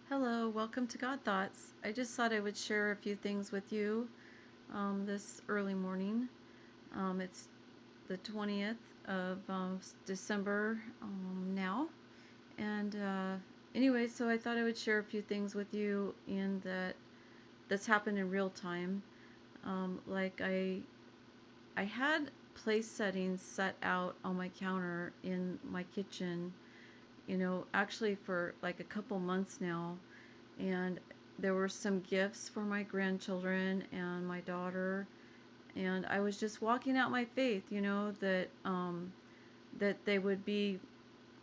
Hello, welcome to God Thoughts. I just thought I would share a few things with you this early morning. It's the 20th of December now. And anyway, so I thought I would share a few things with you that's happened in real time. Like I had place settings set out on my counter in my kitchen, actually for like a couple months now. And there were some gifts for my grandchildren and my daughter, and I was just walking out my faith, that they would be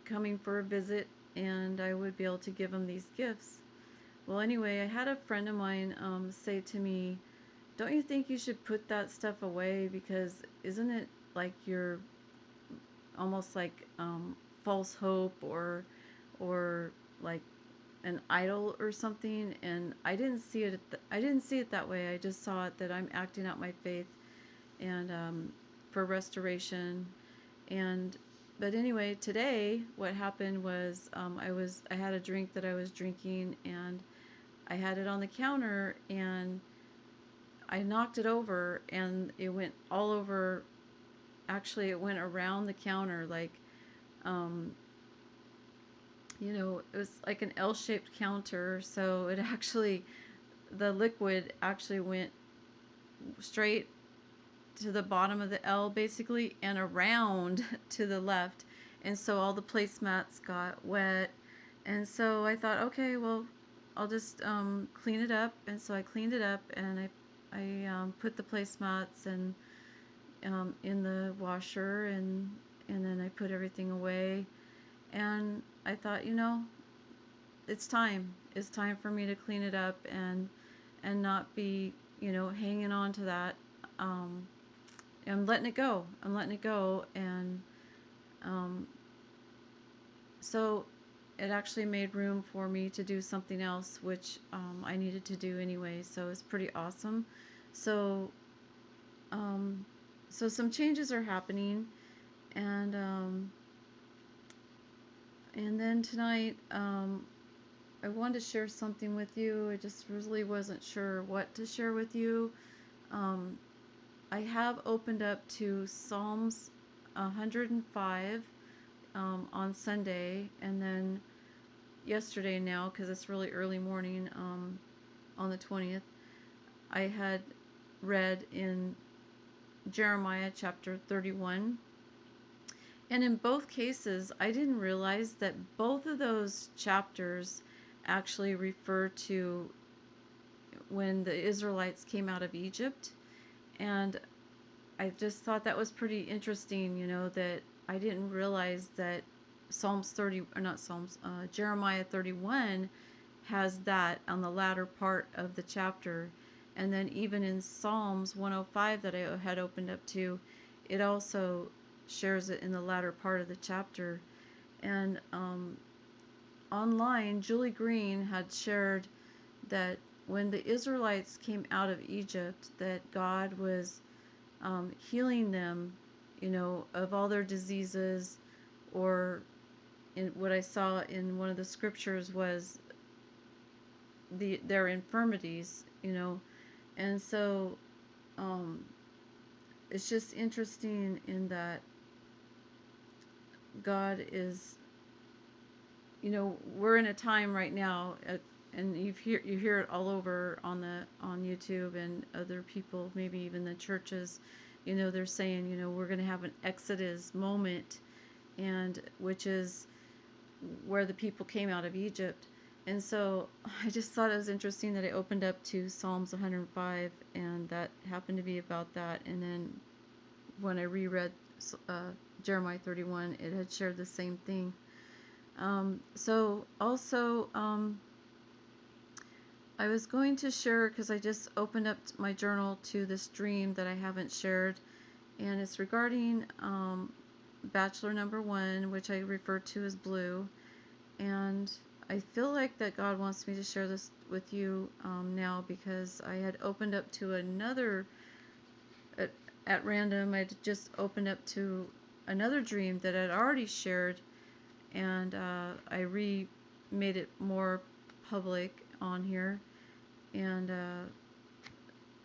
coming for a visit and I would be able to give them these gifts. Well, anyway, I had a friend of mine say to me, "Don't you think you should put that stuff away, because isn't it like you're almost like false hope or like an idol or something?" And I didn't see it that way. I just saw it that I'm acting out my faith and for restoration. And but anyway, today what happened was I had a drink that I was drinking, and I had it on the counter, and I knocked it over, and it went all over. Actually, it went around the counter, like um, it was like an L-shaped counter, so the liquid actually went straight to the bottom of the L basically and around to the left. And so all the placemats got wet. And so I thought, okay, well, I'll just clean it up. And so I cleaned it up, and I put the placemats and in the washer, and then I put everything away. And I thought, it's time. It's time for me to clean it up and not be, hanging on to that. Um, I'm letting it go. I'm letting it go. And um, so it actually made room for me to do something else, which I needed to do anyway. So it's pretty awesome. So, um, so some changes are happening, and then tonight I wanted to share something with you. I just really wasn't sure what to share with you. Um, I have opened up to Psalms 105 on Sunday, and then yesterday now, because it's really early morning on the 20th, I had read in Jeremiah chapter 31. And in both cases, I didn't realize that both of those chapters actually refer to when the Israelites came out of Egypt. And I just thought that was pretty interesting, that I didn't realize that Psalms 30, or not Psalms, Jeremiah 31 has that on the latter part of the chapter. And then even in Psalms 105 that I had opened up to, it also shares it in the latter part of the chapter. And online, Julie Green had shared that when the Israelites came out of Egypt, that God was healing them, of all their diseases, or in what I saw in one of the scriptures was their infirmities, and so it's just interesting in that God is, we're in a time right now, and you hear it all over on YouTube and other people, maybe even the churches, they're saying, we're going to have an Exodus moment, and which is where the people came out of Egypt. And so I just thought it was interesting that I opened up to Psalms 105, and that happened to be about that. And then when I reread Jeremiah 31, it had shared the same thing. So also, I was going to share, because I just opened up my journal to this dream that I haven't shared, and it's regarding Bachelor number 1, which I refer to as Blue. And I feel like that God wants me to share this with you now, because I had opened up to another, at random, I just opened up to another dream that I'd already shared, and I made it more public on here, and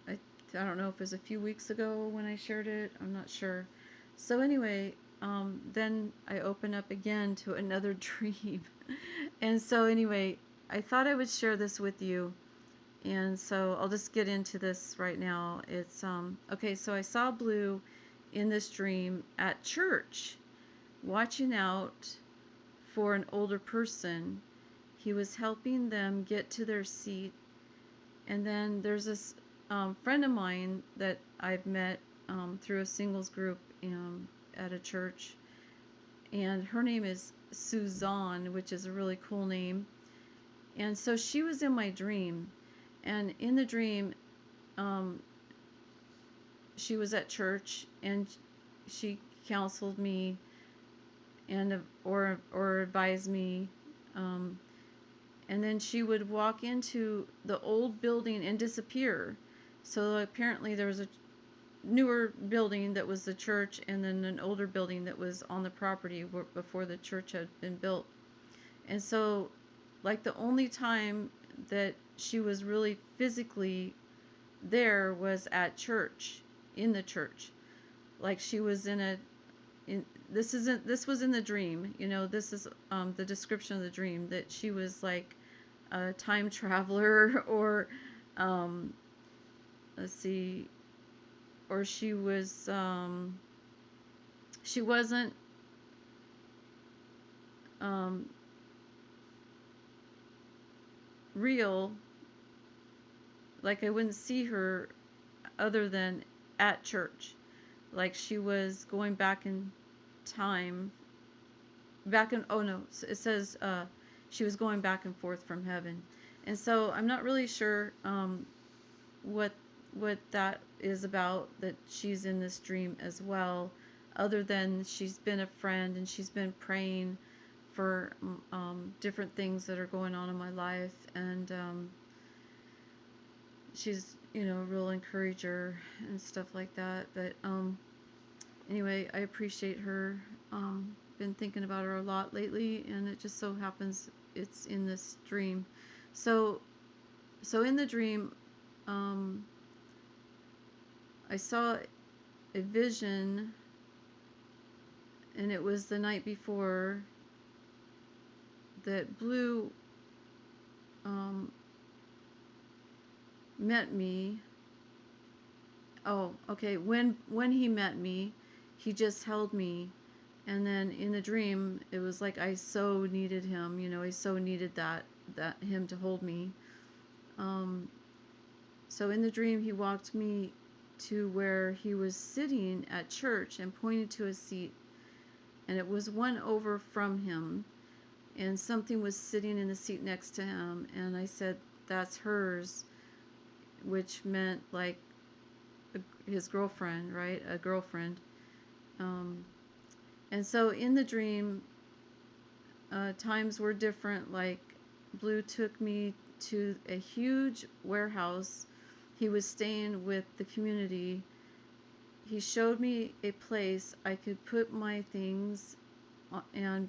I I don't know if it was a few weeks ago when I shared it. I'm not sure. So anyway, then I open up again to another dream, and so anyway, I thought I would share this with you. And so I'll just get into this right now. It's okay, so I saw Blue in this dream at church, watching out for an older person. He was helping them get to their seat. And then there's this friend of mine that I've met through a singles group at a church. And her name is Suzanne, which is a really cool name. And so she was in my dream. And in the dream, she was at church, and she counseled me and or advised me, and then she would walk into the old building and disappear. So apparently there was a newer building that was the church, and then an older building that was on the property before the church had been built. And so, like, the only time that she was really physically there was at church, in the church. Like, she was this was in the dream, this is the description of the dream, that she was like a time traveler, or let's see, or she wasn't real. Like, I wouldn't see her other than at church. Like, she was going back in time. Oh no, it says she was going back and forth from heaven. And so I'm not really sure what that is about, that she's in this dream as well, other than she's been a friend and she's been praying for different things that are going on in my life, and she's a real encourager and stuff like that. But anyway, I appreciate her. Been thinking about her a lot lately, and it just so happens it's in this dream. So in the dream, I saw a vision, and it was the night before, that Blue met me. Oh, okay. When he met me, he just held me, and then in the dream, it was like I so needed him. I so needed that him to hold me. So in the dream, he walked me to where he was sitting at church and pointed to a seat, and it was one over from him, and something was sitting in the seat next to him, and I said, "That's hers," which meant like his girlfriend, right? A girlfriend. And so in the dream, times were different. Like, Blue took me to a huge warehouse. He was staying with the community. He showed me a place I could put my things on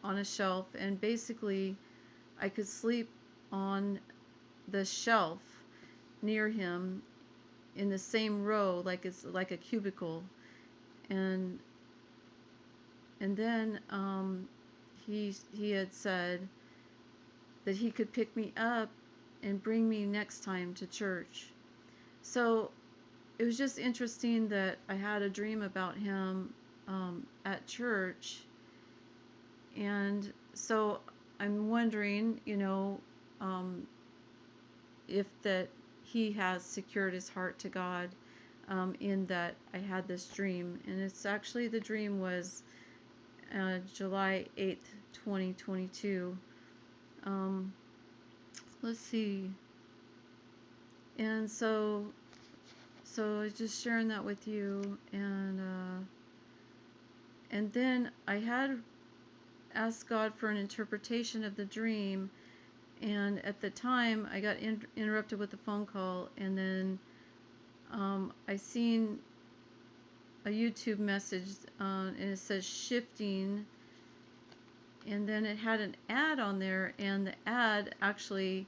a shelf, and basically I could sleep on the shelf near him in the same row, like it's like a cubicle. And then he had said that he could pick me up and bring me next time to church. So it was just interesting that I had a dream about him at church. And so I'm wondering, if that he has secured his heart to God, in that I had this dream. And it's actually, the dream was July 8th, 2022. Let's see. And so I was just sharing that with you, and then I had asked God for an interpretation of the dream, and at the time I got interrupted with a phone call, and then I seen a YouTube message, and it says shifting and then it had an ad on there, and the ad actually,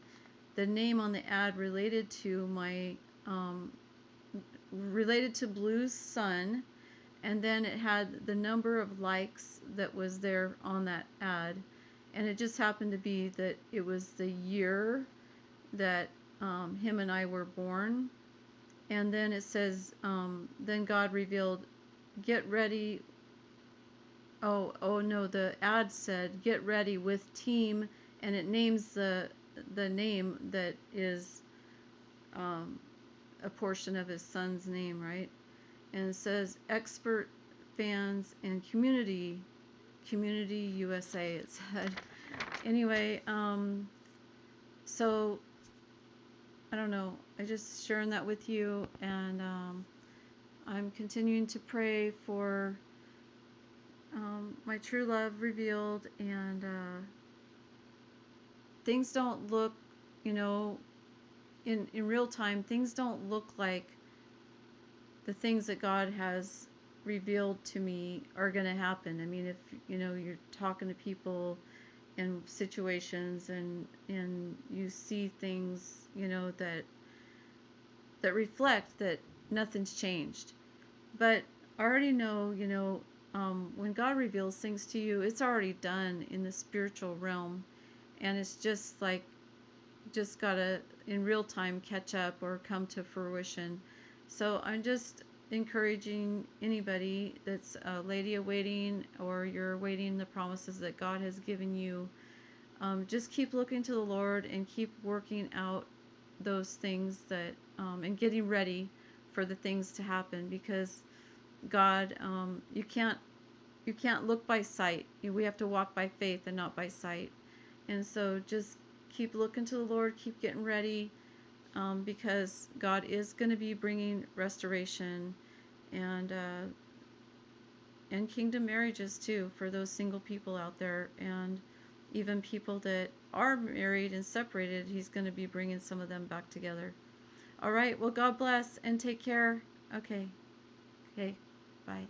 the name on the ad related to my related to Blue's son, and then it had the number of likes that was there on that ad, and it just happened to be that it was the year that him and I were born. And then it says, then God revealed, get ready. Oh no, the ad said, get ready with team, and it names the name that is a portion of his son's name, right? And it says expert fans and community USA, it said. Anyway, so I don't know, I just sharing that with you, and I'm continuing to pray for my true love revealed, and things don't look, you know, in real time, things don't look like the things that God has revealed to me are going to happen. I mean, if you know, you're talking to people in situations, and you see things, you know, that reflect that nothing's changed. But I already know, you know, when God reveals things to you, it's already done in the spiritual realm, and it's just like, just gotta in real time catch up or come to fruition. So I'm just encouraging anybody that's a lady awaiting, or you're awaiting the promises that God has given you, just keep looking to the Lord and keep working out those things that and getting ready for the things to happen, because God, you can't look by sight. We have to walk by faith and not by sight. And so just keep looking to the Lord, keep getting ready, because God is going to be bringing restoration, and kingdom marriages too for those single people out there, and even people that are married and separated. He's going to be bringing some of them back together. All right, well, God bless and take care. Okay, bye.